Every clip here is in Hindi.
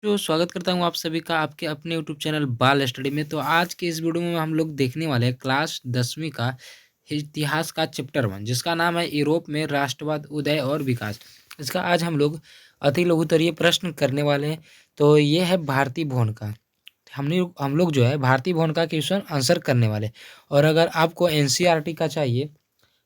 तो स्वागत करता हूँ आप सभी का आपके अपने यूट्यूब चैनल बाल स्टडी में। तो आज के इस वीडियो में हम लोग देखने वाले हैं क्लास 10वीं का इतिहास का चैप्टर 1, जिसका नाम है यूरोप में राष्ट्रवाद, उदय और विकास। इसका आज हम लोग अति लघुत्तरीय प्रश्न करने वाले हैं। तो ये है भारतीय भवन का। हम लोग जो है भारतीय भवन का क्वेश्चन आंसर करने वाले। और अगर आपको एनसीईआरटी का चाहिए,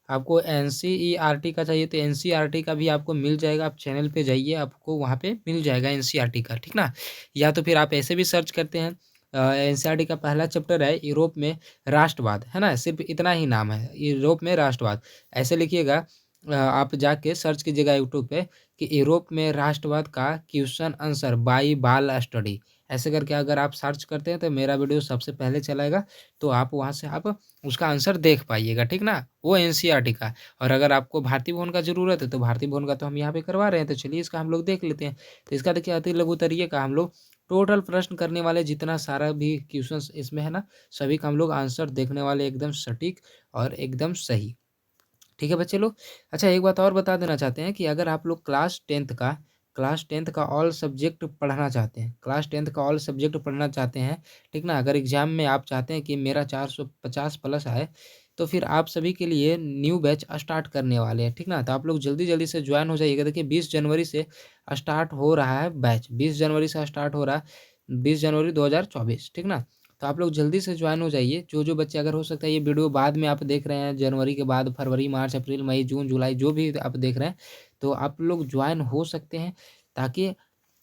आपको एनसीईआरटी का चाहिए तो एनसीईआरटी का भी आपको मिल जाएगा। आप चैनल पे जाइए, आपको वहाँ पे मिल जाएगा एनसीईआरटी का, ठीक ना। या तो फिर आप ऐसे भी सर्च करते हैं। एनसीईआरटी का पहला चैप्टर है यूरोप में राष्ट्रवाद, है ना, सिर्फ इतना ही नाम है, यूरोप में राष्ट्रवाद। ऐसे लिखिएगा, आप जाके सर्च कीजिएगा यूट्यूब पे कि यूरोप में राष्ट्रवाद का क्वेश्चन आंसर बाई बाल स्टडी। ऐसे करके अगर आप सर्च करते हैं तो मेरा वीडियो सबसे पहले चलाएगा। तो आप वहाँ से आप उसका आंसर देख पाइएगा, ठीक ना, वो एनसीईआरटी का। और अगर आपको भारतीय भवन का ज़रूरत है तो भारतीय भवन का तो हम यहाँ पे करवा रहे हैं। तो चलिए इसका हम लोग देख लेते हैं। तो इसका देखिए अति लघु तरीके का हम लोग टोटल प्रश्न करने वाले, जितना सारा भी क्वेश्चंस इसमें है ना, सभी का हम लोग आंसर देखने वाले, एकदम सटीक और एकदम सही। ठीक है बच्चे लोग। अच्छा, एक बात और बता देना चाहते हैं कि अगर आप लोग क्लास टेंथ का ऑल सब्जेक्ट पढ़ना चाहते हैं, ठीक ना, अगर एग्जाम में आप चाहते हैं कि मेरा 450 प्लस आए, तो फिर आप सभी के लिए न्यू बैच स्टार्ट करने वाले हैं, ठीक ना। तो आप लोग जल्दी जल्दी से ज्वाइन हो जाइएगा। देखिए 20 जनवरी से स्टार्ट हो रहा है बैच, 20 जनवरी से स्टार्ट हो रहा है, 20 जनवरी 2024, ठीक ना। तो आप लोग जल्दी से ज्वाइन हो जाइए। जो बच्चे, अगर हो सकता है ये वीडियो बाद में आप देख रहे हैं, जनवरी के बाद, फरवरी, मार्च, अप्रैल, मई, जून, जुलाई, जो भी आप देख रहे हैं, तो आप लोग ज्वाइन हो सकते हैं, ताकि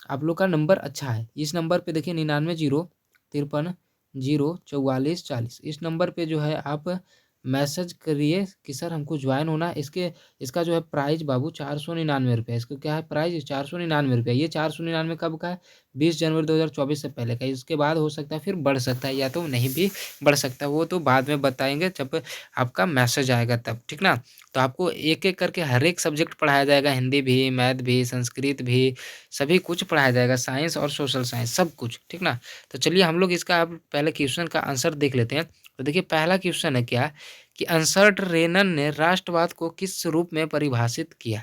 आप लोग का नंबर अच्छा है। इस नंबर पे देखिए 99 0 53 0 44 40, इस नंबर पे जो है आप मैसेज करिए कि सर हमको ज्वाइन होना है। इसका जो है प्राइस बाबू 499 रुपये। इसका क्या है प्राइस? 499 रुपये। ये 499 कब का है? 20 जनवरी 2024 से पहले का। इसके बाद हो सकता है फिर बढ़ सकता है, या तो नहीं भी बढ़ सकता है, वो तो बाद में बताएंगे जब आपका मैसेज आएगा तब, ठीक ना। तो आपको एक एक करके हर एक सब्जेक्ट पढ़ाया जाएगा, हिंदी भी, मैथ भी, संस्कृत भी, सभी कुछ पढ़ाया जाएगा, साइंस और सोशल साइंस, सब कुछ, ठीक ना। तो चलिए हम लोग इसका अब पहले क्वेश्चन का आंसर देख लेते हैं। तो देखिए पहला क्वेश्चन है क्या, कि अंसर्ट रेनन ने राष्ट्रवाद को किस रूप में परिभाषित किया,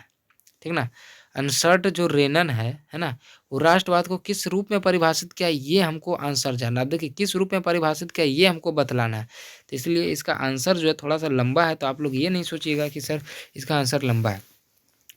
ठीक ना। अंसर्ट जो रेनन है ना, वो राष्ट्रवाद को किस रूप में परिभाषित किया, ये हमको आंसर जानना। अब देखिए किस रूप में परिभाषित किया ये हमको बतलाना है। तो इसलिए इसका आंसर जो है थोड़ा सा लंबा है, तो आप लोग ये नहीं सोचिएगा कि सर इसका आंसर लंबा है।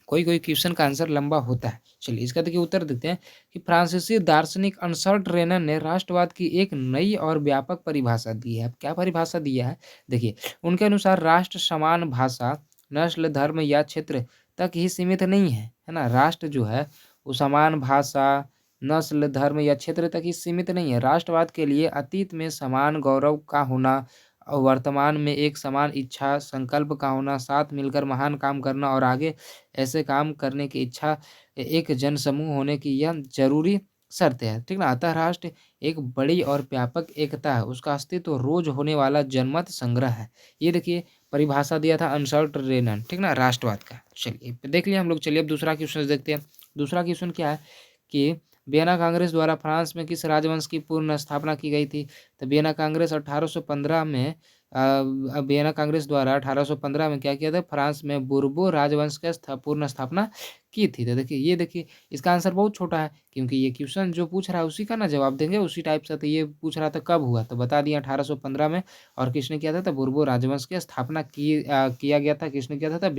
कोई कोई क्वेश्चन का आंसर लंबा होता है। चलिए इसका देखिए उत्तर देते हैं कि फ्रांसीसी दार्शनिक अंसर्ट रेनन ने राष्ट्रवाद की एक नई और व्यापक परिभाषा दी है। अब क्या परिभाषा दिया है, देखिए उनके अनुसार राष्ट्र समान भाषा, नस्ल, धर्म या क्षेत्र तक ही सीमित नहीं है ना। राष्ट्र जो है वो समान भाषा, नस्ल, धर्म या क्षेत्र तक ही सीमित नहीं है। राष्ट्रवाद के लिए अतीत में समान गौरव का होना और वर्तमान में एक समान इच्छा संकल्प का होना, साथ मिलकर महान काम करना और आगे ऐसे काम करने की इच्छा, एक जनसमूह होने की यह जरूरी शर्त है, ठीक ना। अतः राष्ट्र एक बड़ी और व्यापक एकता है, उसका अस्तित्व रोज होने वाला जनमत संग्रह है। ये देखिए परिभाषा दिया था अंसर्ट रेनन, ठीक ना, राष्ट्रवाद का। चलिए देख लिया हम लोग। चलिए अब दूसरा क्वेश्चन देखते हैं। दूसरा क्वेश्चन क्या है कि वियना कांग्रेस द्वारा फ्रांस में किस राजवंश की पूर्ण स्थापना की गई थी। तो वियना कांग्रेस 1815 में वियना कांग्रेस द्वारा 1815 में क्या किया था, फ्रांस में बुर्बो राजवंश का पूर्ण स्थापना की थी। तो देखिए ये देखिए इसका आंसर बहुत छोटा है, क्योंकि ये क्वेश्चन जो पूछ रहा है उसी का ना जवाब देंगे उसी टाइप से। तो ये पूछ रहा था कब हुआ, तो बता दिया 1815 में। और किसने किया था, तो बुर्बो राजवंश की स्थापना किया गया था। किसने किया था, तो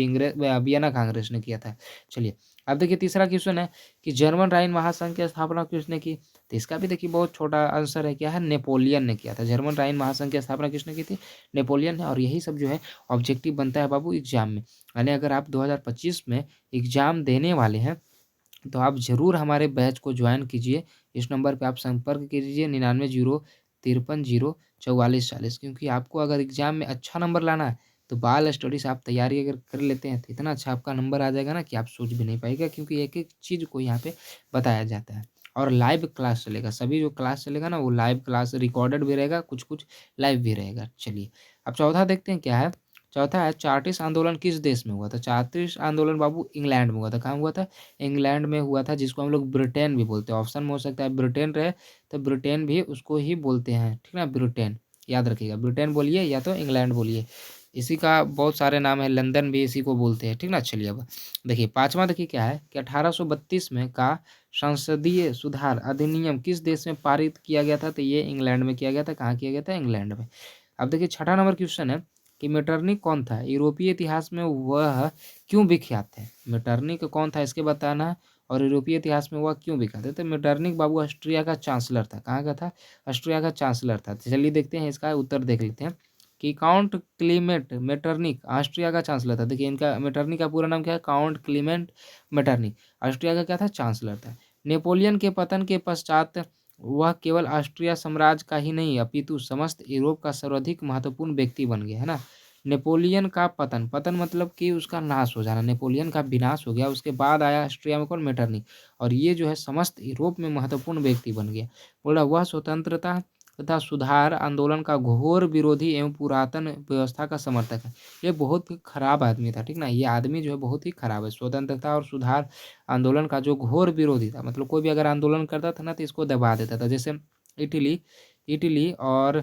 वियना कांग्रेस ने किया था। चलिए अब देखिए तीसरा क्वेश्चन है कि जर्मन राइन महासंघ की स्थापना किसने की। तो इसका भी देखिए बहुत छोटा आंसर है, क्या है, नेपोलियन ने किया था। जर्मन राइन महासंघ की स्थापना किसने की थी, नेपोलियन ने। और यही सब जो है ऑब्जेक्टिव बनता है बाबू एग्जाम में। यानी अगर आप 2025 में एग्जाम देने वाले हैं तो आप ज़रूर हमारे बैच को ज्वाइन कीजिए। इस नंबर पे आप संपर्क कीजिए 99 0 53 0 44 40, क्योंकि आपको अगर एग्जाम में अच्छा नंबर लाना है तो बाल स्टडी से आप तैयारी अगर कर लेते हैं तो इतना अच्छा आपका नंबर आ जाएगा ना कि आप सोच भी नहीं पाएगा, क्योंकि एक एक चीज़ को यहाँ पे बताया जाता है। और लाइव क्लास चलेगा, सभी जो क्लास चलेगा ना वो लाइव क्लास रिकॉर्डेड भी रहेगा, कुछ कुछ लाइव भी रहेगा। चलिए अब चौथा देखते हैं क्या है। चौथा है चार्टिस्ट आंदोलन किस देश में हुआ था। चार्टिस्ट आंदोलन बाबू इंग्लैंड में हुआ था। कहाँ हुआ था, इंग्लैंड में हुआ था, जिसको हम लोग ब्रिटेन भी बोलते हैं। ऑप्शन में हो सकता है ब्रिटेन रहे तो ब्रिटेन भी उसको ही बोलते हैं, ठीक ना, ब्रिटेन याद रखिएगा। ब्रिटेन बोलिए या तो इंग्लैंड बोलिए, इसी का बहुत सारे नाम है, लंदन भी इसी को बोलते हैं, ठीक ना? चलिए अब देखिए 5वां देखिए क्या है कि 1832 में का संसदीय सुधार अधिनियम किस देश में पारित किया गया था? तो ये इंग्लैंड में किया गया था। कहाँ किया गया था? इंग्लैंड में। अब देखिए 6ठा नंबर क्वेश्चन है कि मेटरनिक कौन था? यूरोपीय इतिहास में वह क्यों विख्यात है? मेटरनिक कौन था इसके बताना है और यूरोपीय इतिहास में वह क्यों विख्यात है? तो मेटरनिक बाबू ऑस्ट्रिया का चांसलर था। कहाँ का था? ऑस्ट्रिया का चांसलर था। तो चलिए देखते हैं इसका उत्तर देख लेते हैं कि काउंट क्लीमेंट मेटरनिक ऑस्ट्रिया का चांसलर था। देखिए इनका मेटरनिक का पूरा नाम क्या है? Count Clement Metternich. ऑस्ट्रिया का क्या था? चांसलर था। नेपोलियन के पतन के पश्चात वह केवल ऑस्ट्रिया साम्राज्य का ही नहीं अपितु समस्त यूरोप का सर्वाधिक महत्वपूर्ण व्यक्ति बन गया, है ना? नेपोलियन का पतन, पतन मतलब कि उसका नाश हो जाना, नेपोलियन का विनाश हो गया, उसके बाद आया ऑस्ट्रिया में कौन? मेटरनिक। और ये जो है समस्त यूरोप में महत्वपूर्ण व्यक्ति बन गया। बोला वह स्वतंत्रता तथा सुधार आंदोलन का घोर विरोधी एवं पुरातन व्यवस्था का समर्थक है। ये बहुत ही खराब आदमी था, ठीक ना? ये आदमी जो है बहुत ही खराब है। स्वतंत्रता और सुधार आंदोलन का जो घोर विरोधी था, मतलब कोई भी अगर आंदोलन करता था ना तो इसको दबा देता था। जैसे इटली इटली और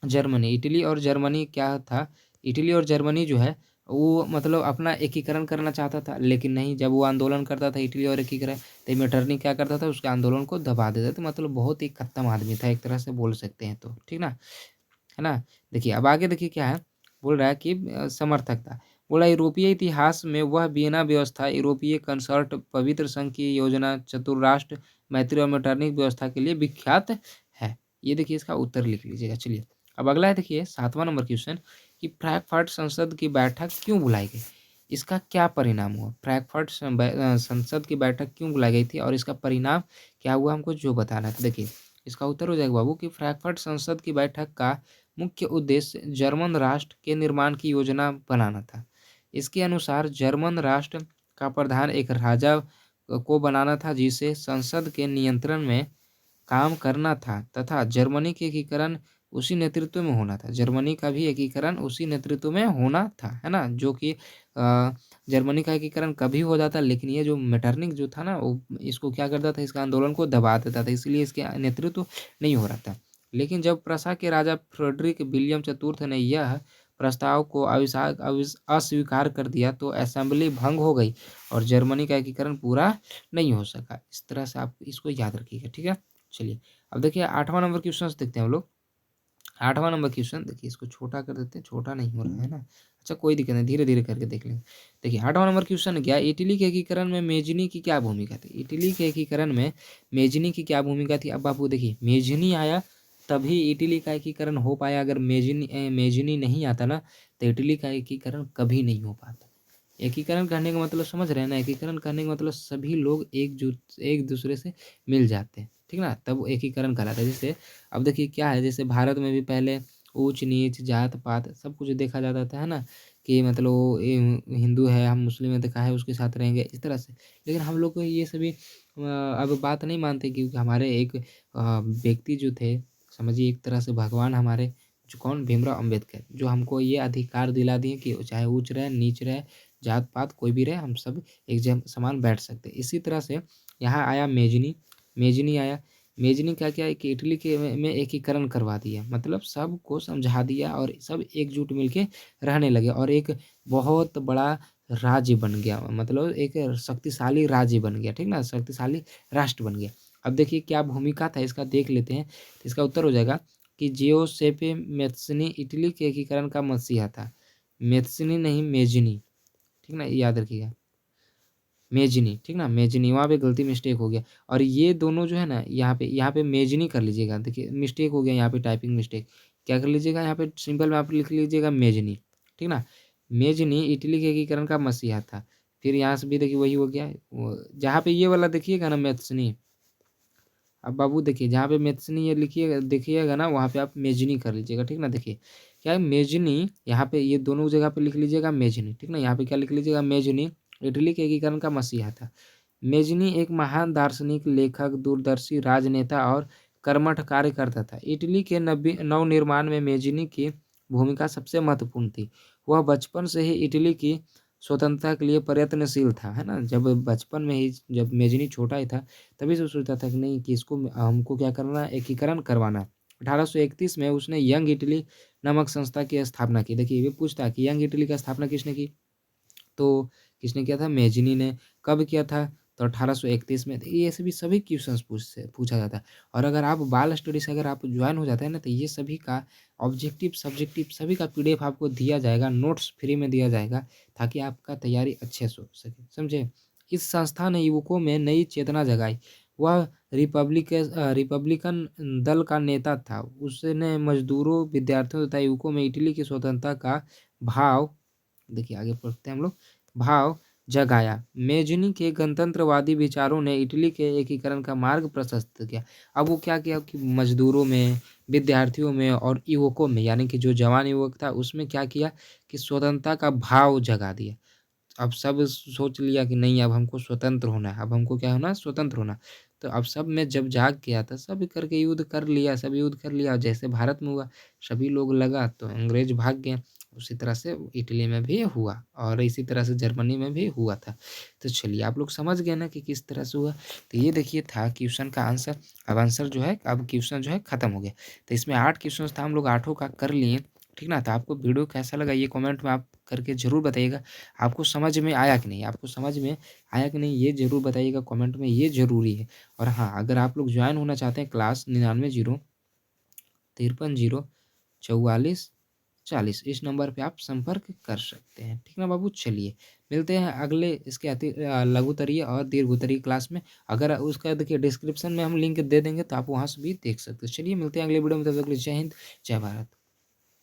इटली और जर्मनी क्या था? इटली और जर्मनी जो है वो मतलब अपना एकीकरण करना चाहता था, लेकिन नहीं, जब वो आंदोलन करता था इटली और एकीकरण, तो मेटरनिक क्या करता था? उसके आंदोलन को दबा देता था। मतलब बहुत ही खत्म आदमी था, एक तरह से बोल सकते हैं तो, ठीक ना? है ना? देखिए अब आगे देखिए क्या है, बोल रहा है कि समर्थक था। बोला यूरोपीय इतिहास में वह वियना व्यवस्था, यूरोपीय कंसर्ट, पवित्र संघ की योजना, चतुर्राष्ट्र मैत्री और मेटरनिक व्यवस्था के लिए विख्यात है। ये देखिए इसका उत्तर लिख लीजिएगा। चलिए अब अगला है देखिए 7वां नंबर क्वेश्चन कि फ्रैंकफर्ट संसद की बैठक क्यों बुलाई गई? इसका क्या परिणाम हुआ? फ्रैंकफर्ट संसद की बैठक क्यों बुलाई गई थी और इसका परिणाम क्या हुआ हमको जो बताना है। तो देखिए इसका उत्तर हो जाएगा बाबू कि फ्रैंकफर्ट संसद की बैठक का मुख्य उद्देश्य जर्मन राष्ट्र के निर्माण की योजना बनाना था। इसके अनुसार जर्मन राष्ट्र का प्रधान एक राजा को बनाना था जिसे संसद के नियंत्रण में काम करना था तथा जर्मनी के एकीकरण उसी नेतृत्व में होना था। जर्मनी का भी एकीकरण उसी नेतृत्व में होना था, है ना? जो कि जर्मनी का एकीकरण कभी हो जाता, लेकिन ये जो मेटरनिक जो था ना वो इसको क्या करता था? इसका आंदोलन को दबा देता था, इसलिए इसके नेतृत्व नहीं हो रहा था। लेकिन जब प्रसा के राजा फ्रेडरिक विलियम चतुर्थ ने यह प्रस्ताव को अस्वीकार कर दिया तो असेंबली भंग हो गई और जर्मनी का एकीकरण पूरा नहीं हो सका। इस तरह से आप इसको याद रखिएगा, ठीक है? चलिए अब देखिए 8वां नंबर क्वेश्चन देखते हैं हम लोग। 8वां नंबर क्वेश्चन देखिए, इसको छोटा कर देते हैं, छोटा नहीं हो रहा है ना? अच्छा कोई दिक्कत नहीं, धीरे-धीरे करके देख लेंगे। देखिए 8वां नंबर क्वेश्चन क्या है? इटली के एकीकरण में मेजनी की क्या भूमिका थी? इटली के एकीकरण में मेजनी की क्या भूमिका थी? अब बाबू देखिए मेजनी आया तभी इटली का एकीकरण हो पाया। अगर मेजनी नहीं आता ना तो इटली का एकीकरण कभी नहीं हो पाता। एकीकरण करने का मतलब समझ रहे हैं ना? एकीकरण करने का मतलब सभी लोग एक दूसरे से मिल जाते हैं, ठीक ना? तब वो एकीकरण कहलाता है। जैसे अब देखिए क्या है, जैसे भारत में भी पहले ऊंच-नीच, जात-पात सब कुछ देखा जाता था, है ना? कि मतलब वो हिंदू है, हम मुस्लिम हैं तो काहे उसके साथ रहेंगे, इस तरह से। लेकिन हम लोग को ये सभी अब बात नहीं मानते क्योंकि हमारे एक व्यक्ति जो थे, समझिए एक तरह से भगवान हमारे, जो कौन? भीमराव अम्बेडकर, जो हमको ये अधिकार दिला दिए कि चाहे ऊँच रहे, नीच रहे, जात-पात कोई भी रहे, हम सब एक समान बैठ सकते हैं। इसी तरह से यहाँ आया मेजनी, मेजनी आया। मेजनी क्या किया कि इटली के में एकीकरण करवा दिया, मतलब सबको समझा दिया और सब एकजुट मिलके रहने लगे और एक बहुत बड़ा राज्य बन गया, मतलब एक शक्तिशाली राज्य बन गया, ठीक ना? शक्तिशाली राष्ट्र बन गया। अब देखिए क्या भूमिका था इसका देख लेते हैं। तो इसका उत्तर हो जाएगा कि जियोसेपे मैत्सनी इटली के एकीकरण का मसीहा था। मैत्सनी नहीं, मेजनी, ठीक ना? याद रखिएगा, मेजनी, ठीक ना? मेजनी, वहाँ पे गलती मिस्टेक हो गया और ये दोनों जो है ना यहाँ पे मेजनी कर लीजिएगा। देखिए मिस्टेक हो गया यहाँ पे, टाइपिंग मिस्टेक। क्या कर लीजिएगा यहाँ पे सिंपल में आप लिख लीजिएगा मेजनी, ठीक ना? मेजनी इटली के एकीकरण का मसीहा था। फिर यहाँ से भी देखिए वही हो गया। जहाँ पे ये वाला देखिएगा ना मैथ्सनी, अब बाबू देखिए जहाँ पे मैथ्सनी ये लिखिएगा देखिएगा ना वहाँ पे आप मेजनी कर लीजिएगा, ठीक ना? देखिए क्या है मेजनी, यहाँ पे ये दोनों जगह पे लिख लीजिएगा मेजनी, ठीक ना? यहाँ पे क्या लिख लीजिएगा? मेजनी इटली के एकीकरण का मसीहा था। मेजनी एक महान दार्शनिक, लेखक, दूरदर्शी राजनेता और कर्मठ कार्यकर्ता था। इटली के नवनिर्माण में मेजनी की भूमिका सबसे महत्वपूर्ण थी। वह बचपन से ही इटली की स्वतंत्रता के लिए प्रयत्नशील था, है ना? जब बचपन में ही जब मेजनी छोटा ही था तभी से सोचता था कि नहीं कि इसको हमको क्या करना है? एकीकरण करवाना है। 1831 में उसने यंग इटली नामक संस्था की स्थापना की। देखिए, ये भी पूछता है कि यंग इटली का स्थापना किसने की? तो किसने किया था? मैजिनी ने। कब किया था? तो 1831 में। तो ये ऐसे भी सभी क्वेश्चंस पूछा जाता है। और अगर आप बाल स्टडी से अगर आप ज्वाइन हो जाते हैं ना, तो ये सभी का ऑब्जेक्टिव, सब्जेक्टिव सभी का पीडीएफ आपको दिया जाएगा, नोट्स फ्री में दिया जाएगा, ताकि आपका तैयारी अच्छे से हो सके, समझे? इस संस्था ने युवकों में नई चेतना जगाई। वह रिपब्लिकन दल का नेता था। उसने मजदूरों, विद्यार्थियों तथा युवकों में इटली की स्वतंत्रता का भाव, देखिए आगे पढ़ते हैं हम लोग, भाव जगाया। मेजनी के गणतंत्रवादी विचारों ने इटली के एकीकरण का मार्ग प्रशस्त किया। अब वो क्या किया कि मजदूरों में, विद्यार्थियों में और युवकों में, यानी कि जो जवान युवक था उसमें क्या किया कि स्वतंत्रता का भाव जगा दिया। अब सब सोच लिया कि नहीं, अब हमको स्वतंत्र होना है, अब हमको क्या होना है? स्वतंत्र होना। तो अब सब में जब जाग गया था, सब करके युद्ध कर लिया, सब युद्ध कर लिया, और जैसे भारत में हुआ, सभी लोग लगा तो अंग्रेज भाग गए। उसी तरह से इटली में भी हुआ, और इसी तरह से जर्मनी में भी हुआ था। तो चलिए, आप लोग समझ गए ना कि किस तरह से हुआ। तो ये देखिए था क्वेश्चन का आंसर। अब आंसर जो है, अब क्वेश्चन जो है खत्म हो गया। तो इसमें 8 क्वेश्चन था, हम लोग आठों का कर लिए, ठीक ना? तो आपको वीडियो कैसा लगा ये कमेंट में आप करके ज़रूर बताइएगा। आपको समझ में आया कि नहीं? आपको समझ में आया कि नहीं, ये ज़रूर बताइएगा कमेंट में, ये ज़रूरी है। और हाँ, अगर आप लोग ज्वाइन होना चाहते हैं क्लास 99 0 53 0 44 40, इस नंबर पे आप संपर्क कर सकते हैं, ठीक ना बाबू? चलिए, मिलते हैं अगले इसके लघुत्तरीय और दीर्घोत्तरीय क्लास में। अगर उसका देखिए डिस्क्रिप्शन में हम लिंक दे देंगे, तो आप वहाँ से भी देख सकते हैं। चलिए, मिलते हैं अगले वीडियो में, तब तक के लिए जय हिंद, जय भारत।